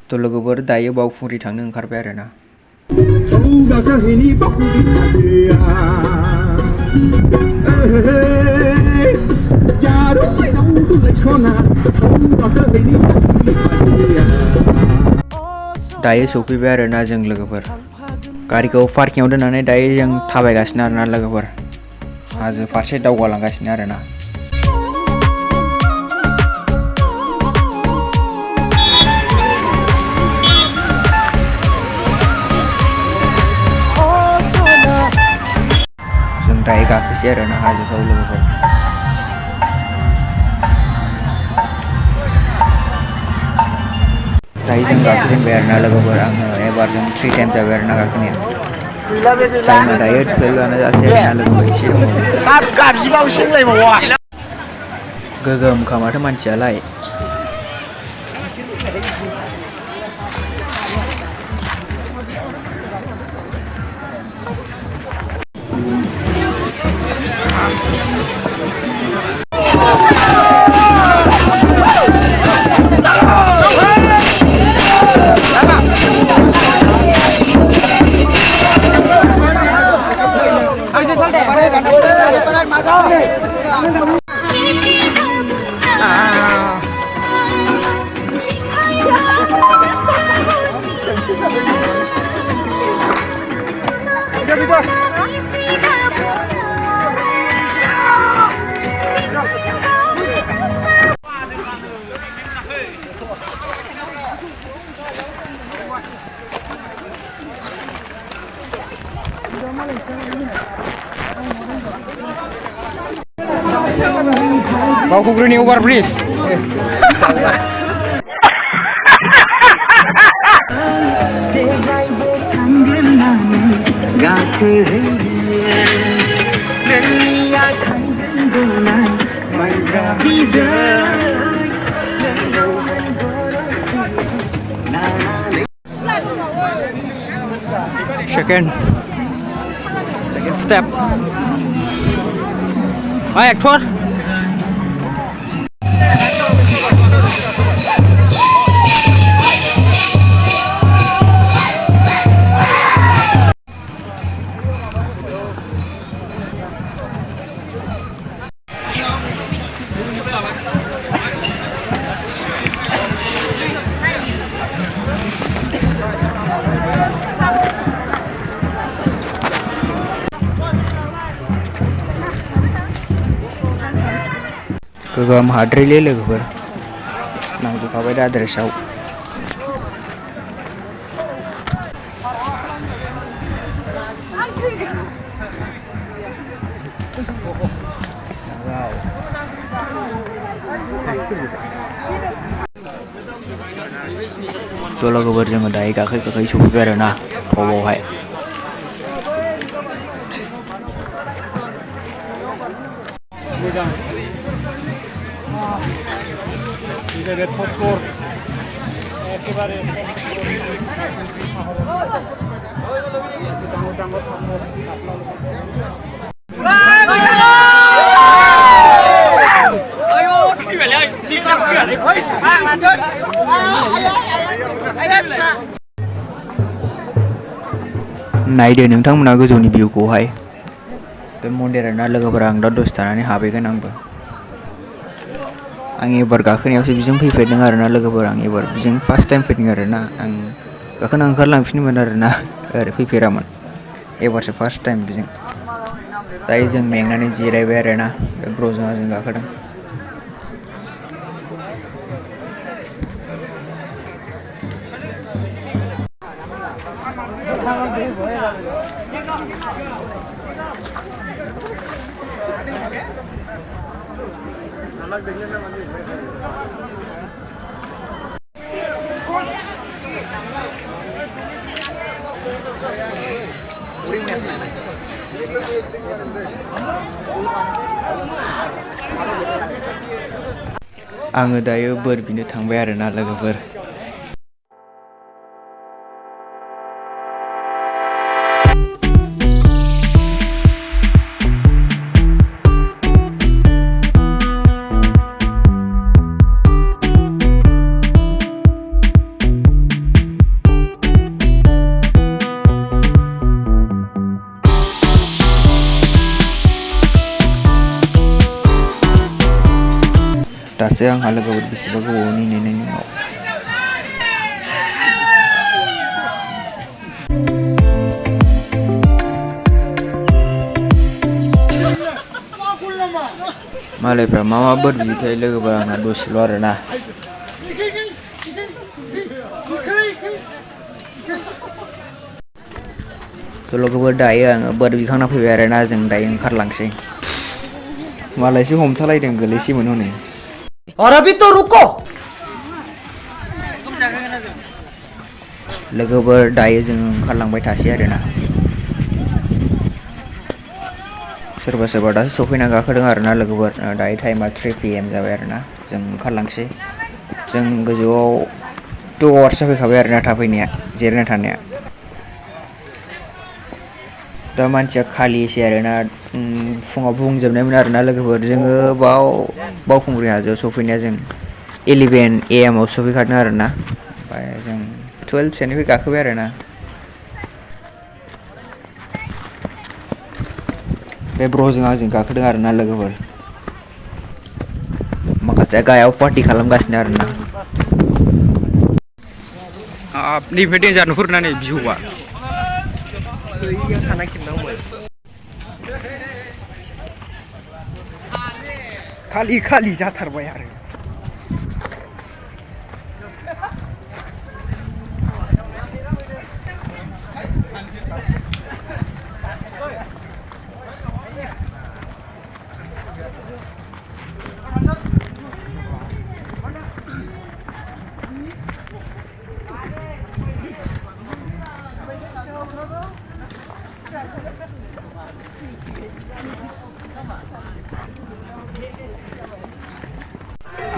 तो लोगोफोर दायो बावखुंग्रि थांनो ओंखारबाय आरो ना। दायो सौफैबाय आरो ना जों लोगोफोर। गारिखौ पार्किंआव दोननानै दायो जों थाबायगासिनो आरो ना लोगोफोर। हाजो फारसे दावगालांगासिनो आरो ना। जों दायो गाखोसै आरो ना हाजोखौ लोगोफोर। दायो जों गाखोजेनबाय आरो ना लोगोफोर। आङो एबार जों 3 टाइम जाबाय आरो ना गाखोनाया। टाइमा दायो 12 जासै आरो ना लोगोफोर, एसे दंबावो। गोगोमखा माथो मानसियालाय। बावखुंग्रिनि ओभारब्रिज। Second step. Hai actor. गोगोम हाद्रिलै लोगोफोर, नांजोबखाबाय दा आद्रेसाव। तो लोगोफोर जोङो दायो गाखै सफैबाय आरो ना टपआवहाय। नायदो नोंथांमोना गोजौनि भिउखौहाय। बे मन्दिरा ना लोगोफोरा, आं दा दसे थानानै हाबहैगोन आंबो। आं एबार गाखोनायावसो बिजों फैफेरदों आरो ना लोगोफोर। आं एबार बिजों फार्स्ट टाइम फैदों आरो ना। आं गाखोना ओंखारलांफिनोमोन आरो ना, ओरै फैफेरामोन। एबारसो फार्स्ट टाइम बिजों। दायो जों मेंनानै जिरायबाय आरो ना, बे ब्र'जों आंजों गाखोदों। आङो दायो बोर बिनो थांबाय आरो ना लोगोफोर। दासो आंहा लोगोफोर बेसेबा गोबावनि नेनायनि उनाव मालायफ्रा मा बोर बियोथाय लोगोफोर आंना दसेल' आरोना लोगोफोर दायो आङो बोर बिखांना फैबाय आरोना जों दायो ओंखारलांसै मालायसो हमथालायदों गोलैसैमोन हनै और अभी तो रुको लोगोफोर दायो जों ओंखारलांबाय थासै आरोना सोरबा सोरबा दासो सफैना गाखोदों आरोना लोगोफोर दायो टाइमा 3 PM जाबाय आरोना जों ओंखारलांसै जों गोजौआव 2 आवार्स जाफैखाबाय आरोना थाफैनाया जिरायना थानाया दा मानसिया खालिसै आरोना फुङाव बुंजोबनायमोन आरोना लोगोफोर जोङो बावखुंग्रि हाजोआव सफैनाया जों 11 AM आव सफैखादों आरोना ओमफ्राय जों 12 सोनिफ्राय गाखोबाय आरोना बे ब्र'जों आंजों गाखोदों आरोना लोगोफोर माखासे गाहायाव पार्टि खालामगासिनो आरोना नैबे डेन्जार नुहुरना नै भिउआ खालि जाथारबाय आरो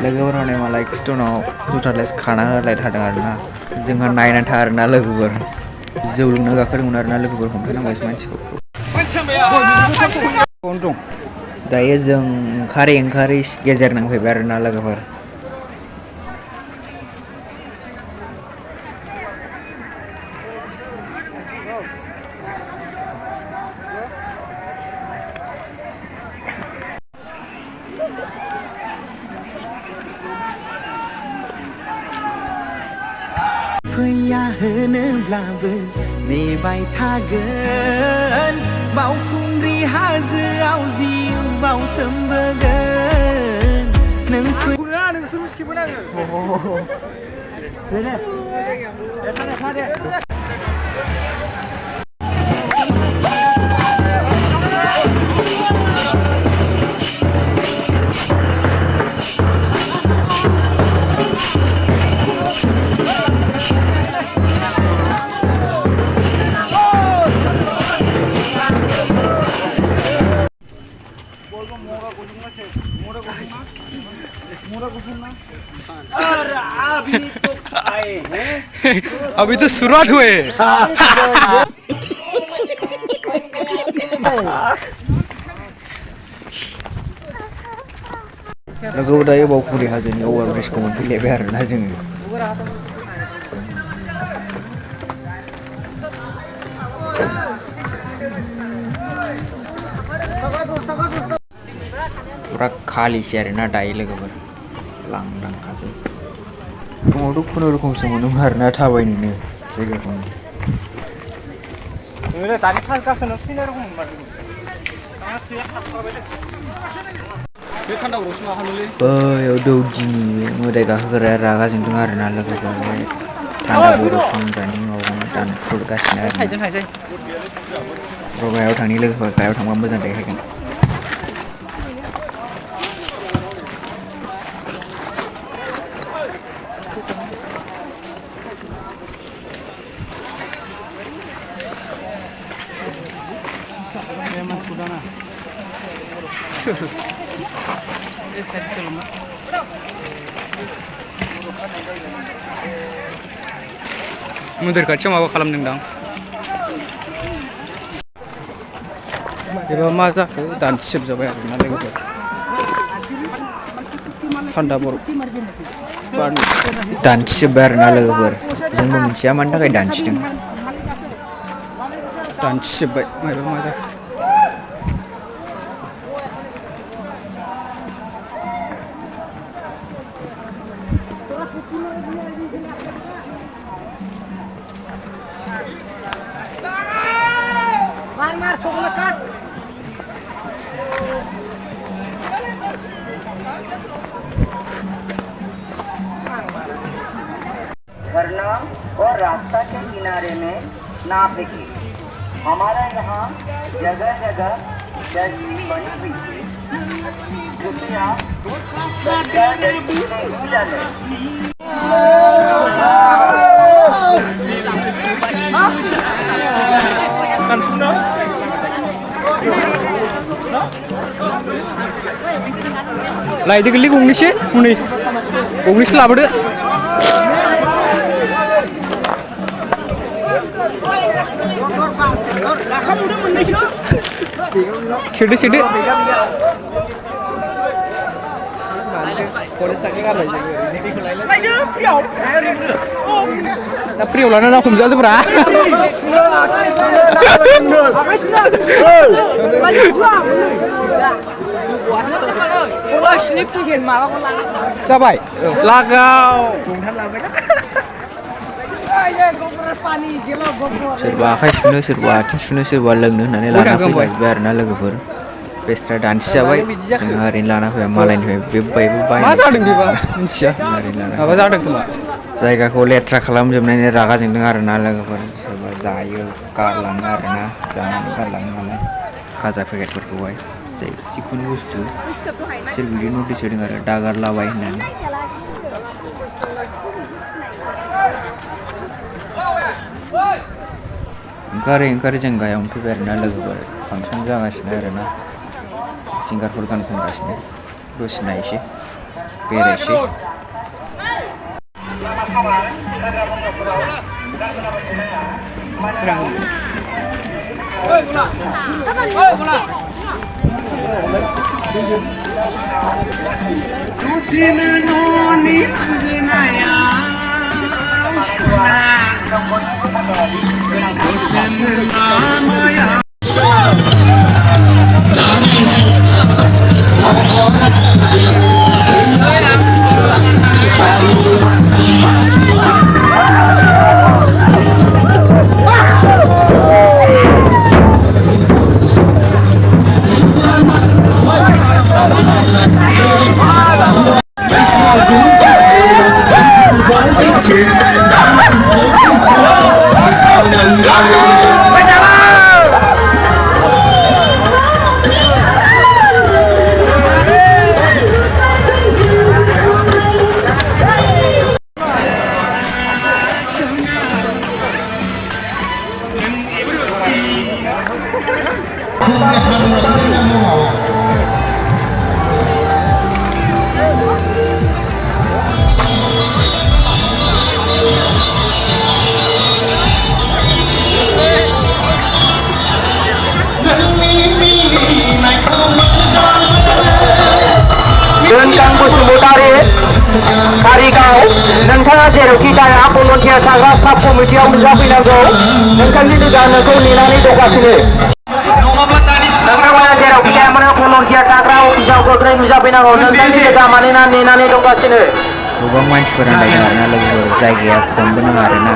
लोगोफोर हनै मालाय खिथुनाव जुथालेस खाना होलायथारदों आरोना जोंहा नायना था आरोना लोगोफोर जौ लोंना गाखोदोंमोन आरोना लोगोफोर हमथानांगासिनो मानसिखौ दायो जों ओंखारै गेजेर नांफैबाय आरोना लोगोफोर फैया होनोब्लाबो नेबाय थागोन बावखुंग्रि हाजोआव जिउ बावसोमबोगोन नों अभी तो शुरुआत हुए लोगो दायो बावखुंग्रि हाजोनि अभार ब्रिजखौ मोनफैलायबाय आरोना जोङो फुरा खालिसै आरोना दायो लोगोफोर लांदांखासै फुङावथ' खुनुरुखुमसो मोनोमोन आरोना थाबायनोनो जायगाखौनो बैयाव दौदिनि मोदाय गाखोग्राया रागा जोंदों आरोना लोगोफोर थान्दा बरफ फानग्रानि माबाखौनो दानख्रुबगासिनो आरो गाहायाव थांनि लोगोफोर गाहायाव थांबा मोजां देखायगोन मन्दिर खाथियाव माबा खालामदोंदां एबा मा जाखो दानथिजोबजाबाय आरोना लोगोफोर थान्दा बरफ दानथिजोबबाय आरोना लोगोफोर जोंबो मिथिया मानि थाखाय दानथिदों दानथिजोबबाय माबा मा जाखो और रास्ता के किनारे में ना फेंके। हमारे यहाँ जगह जगह डस्टबिन बनी हुई है, कृपया कचरा डस्टबिन में ही डालें। Lain kali English ya, muni English lah berde. Sidi sidi. Dah priu lah, nak kumjal tu berah. Gakwbai, lagau. Serba akhai suno serba aceh suno serba lengno nane lana fai biar na Lwgwpwr. Pestra dance jabai, jeng hari lana fai malain fai bebai. Masa ada ni ba? Insya. Hari lana. Apa ada tu ba? Zaga ko letra kalam jemnane raga jeng dengar na Lwgwpwr. Serba zayu karlang arna, jangan karlang mana. Kaza paket berkuai. Saya sikun gustu. Sir video notice dengar dagar lawai nane. Engkari jengga yang tu biar na Lwgwpwr. Function jangan sini arna. Singar furkan kundas ni. Terus naik sih. Beres sih. नोंथाङा जेरावखि जाया volunteer थाग्रा साब कमिटियाव नुजाफैनांगौ। नोंथांनि लोगोआ नेनानै दंगासिनो। नोंथांमोना जेरावखि जाया मानो भलन्टियार थाग्रा अफिसाव गोख्रै नुजाफैनांगौ। नोंथांनि लोगोआ मानोना नेनानै दंगासिनो। Goबां मानसिफोरा नायदों आरोना Lwgwpwr जायगाया खमबो नङा आरोना।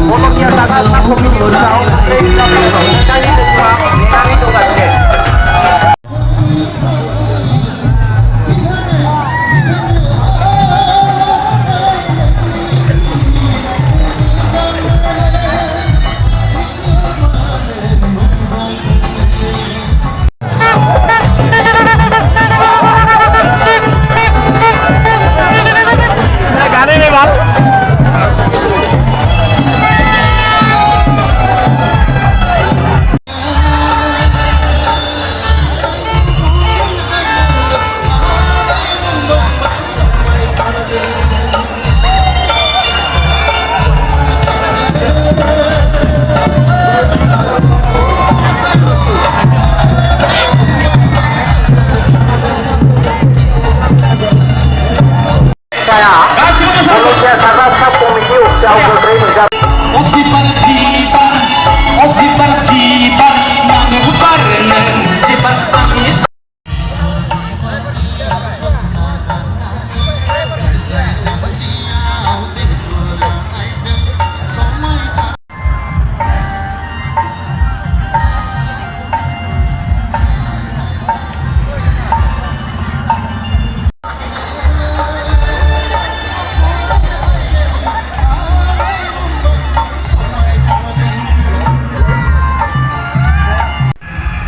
Volunteer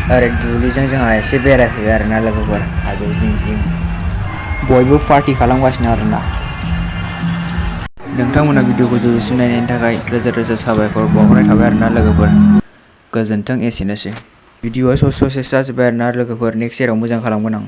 ओरै दुब्लिजों जोंहा एसे बेरायफैबाय आरोना लोगोफोर हाजो जिं जिं बयबो पार्टि खालामगासिनो आरोना। नोंथांमोना भिडिअखौ जोबजासिम नायनायनि थाखाय रोजा रोजा साबायखर बावहरनाय थाबाय आरोना लोगोफोर। गोजोन्थों एसेनोसै। भिडिअआ ससे जाजोब्बाय आरोना लोगोफोर। नेक्स्ट इयाराव मोजां खालामगोन आं।